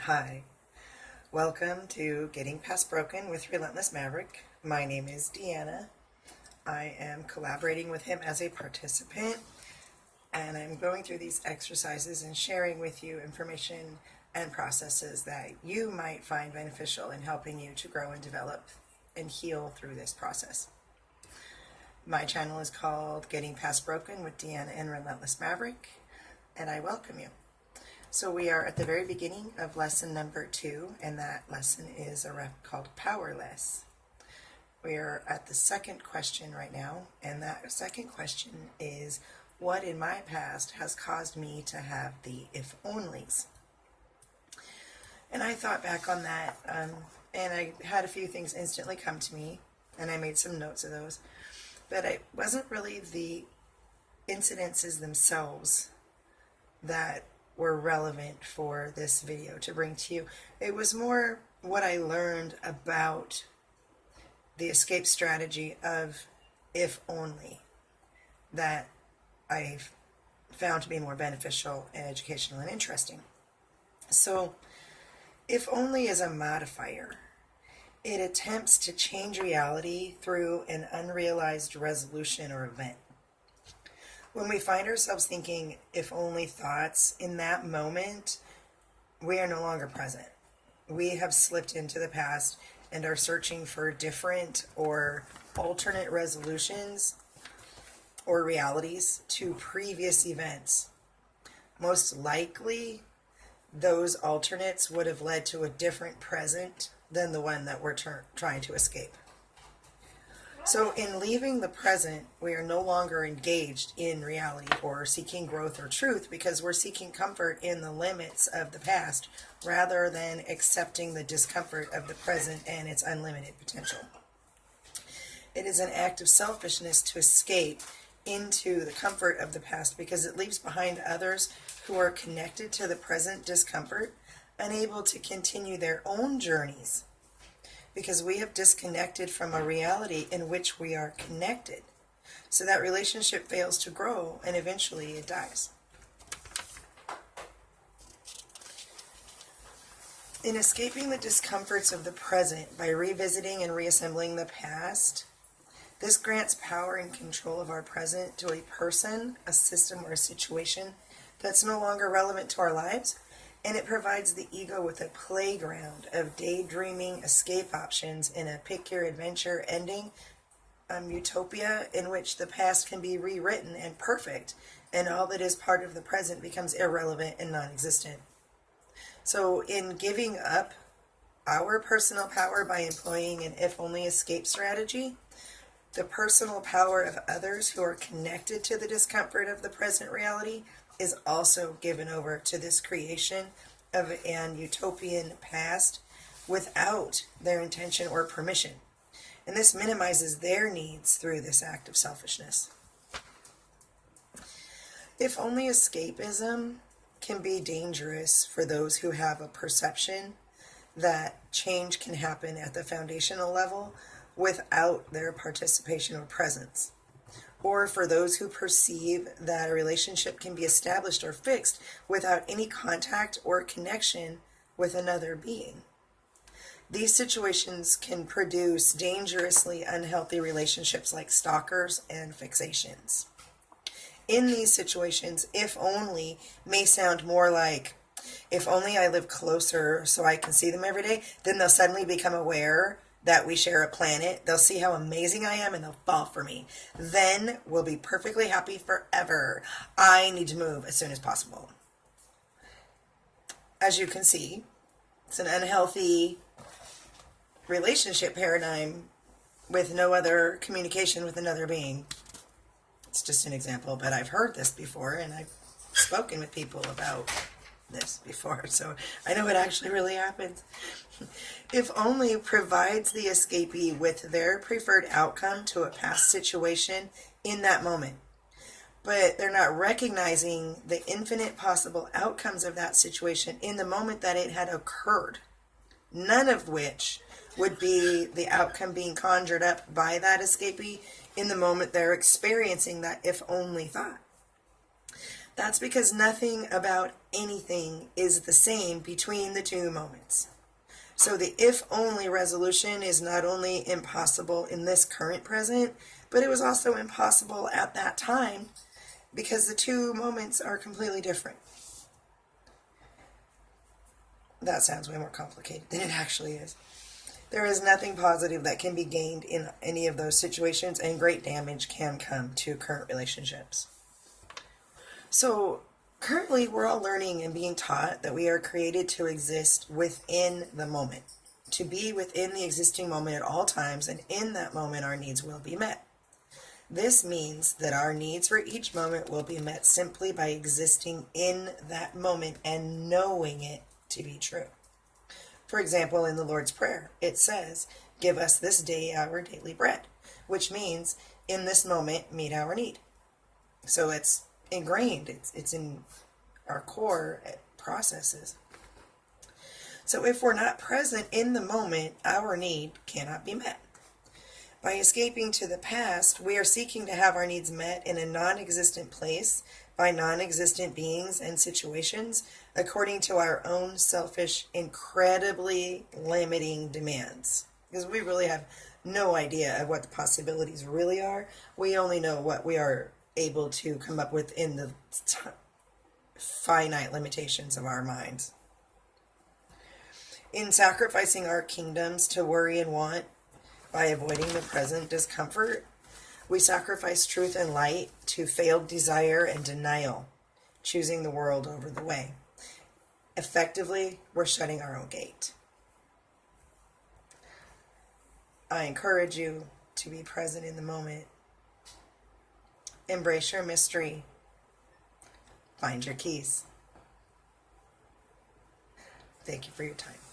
Hi, welcome to Getting Past Broken with Relentless Maverick. My name is Deanna. I am collaborating with him as a participant, and I'm going through these exercises and sharing with you information and processes that you might find beneficial in helping you to grow and develop and heal through this process. My channel is called Getting Past Broken with Deanna and Relentless Maverick, and I welcome you. So we are at the very beginning of lesson number 2, and that lesson is a rep called Powerless. We are at the second question right now, and that second question is, what in my past has caused me to have the if-onlys? And I thought back on that, and I had a few things instantly come to me, and I made some notes of those. But it wasn't really the incidences themselves that were relevant for this video to bring to you. It was more what I learned about the escape strategy of if only that I found to be more beneficial and educational and interesting. So if only is a modifier. It attempts to change reality through an unrealized resolution or event. When we find ourselves thinking if only thoughts, in that moment, we are no longer present. We have slipped into the past and are searching for different or alternate resolutions or realities to previous events. Most likely, those alternates would have led to a different present than the one that we're trying to escape. So in leaving the present, we are no longer engaged in reality or seeking growth or truth because we're seeking comfort in the limits of the past rather than accepting the discomfort of the present and its unlimited potential. It is an act of selfishness to escape into the comfort of the past because it leaves behind others who are connected to the present discomfort, unable to continue their own journeys, because we have disconnected from a reality in which we are connected. So that relationship fails to grow and eventually it dies. In escaping the discomforts of the present by revisiting and reassembling the past, this grants power and control of our present to a person, a system, or a situation that's no longer relevant to our lives. And it provides the ego with a playground of daydreaming escape options in a pick-your-adventure ending utopia in which the past can be rewritten and perfect, and all that is part of the present becomes irrelevant and non-existent. So in giving up our personal power by employing an if-only escape strategy, the personal power of others who are connected to the discomfort of the present reality is also given over to this creation of an utopian past without their intention or permission. And this minimizes their needs through this act of selfishness. If only escapism can be dangerous for those who have a perception that change can happen at the foundational level without their participation or presence. Or for those who perceive that a relationship can be established or fixed without any contact or connection with another being. These situations can produce dangerously unhealthy relationships like stalkers and fixations. In these situations, if only may sound more like, if only I live closer so I can see them every day, then they'll suddenly become aware that we share a planet, they'll see how amazing I am, and they'll fall for me. Then we'll be perfectly happy forever. I need to move as soon as possible. As you can see, it's an unhealthy relationship paradigm with no other communication with another being. It's just an example, but I've heard this before, and I've spoken with people about this before, so I know it actually really happens. If only provides the escapee with their preferred outcome to a past situation in that moment, but they're not recognizing the infinite possible outcomes of that situation in the moment that it had occurred, none of which would be the outcome being conjured up by that escapee in the moment they're experiencing that if only thought. That's because nothing about anything is the same between the two moments. So the if-only resolution is not only impossible in this current present, but it was also impossible at that time because the two moments are completely different. That sounds way more complicated than it actually is. There is nothing positive that can be gained in any of those situations, and great damage can come to current relationships. So currently we're all learning and being taught that we are created to exist within the moment, to be within the existing moment at all times, and in that moment our needs will be met. This means that our needs for each moment will be met simply by existing in that moment and knowing it to be true. For example, in the Lord's Prayer, it says, "Give us this day our daily bread," which means in this moment meet our need. So it's ingrained, it's in our core processes. So if we're not present in the moment, our need cannot be met. By escaping to the past, we are seeking to have our needs met in a non-existent place by non-existent beings and situations according to our own selfish, incredibly limiting demands. Because we really have no idea of what the possibilities really are. We only know what we are able to come up with in the finite limitations of our minds. In sacrificing our kingdoms to worry and want by avoiding the present discomfort, we sacrifice truth and light to failed desire and denial, choosing the world over the way. Effectively, we're shutting our own gate. I encourage you to be present in the moment. Embrace your mystery. Find your keys. Thank you for your time.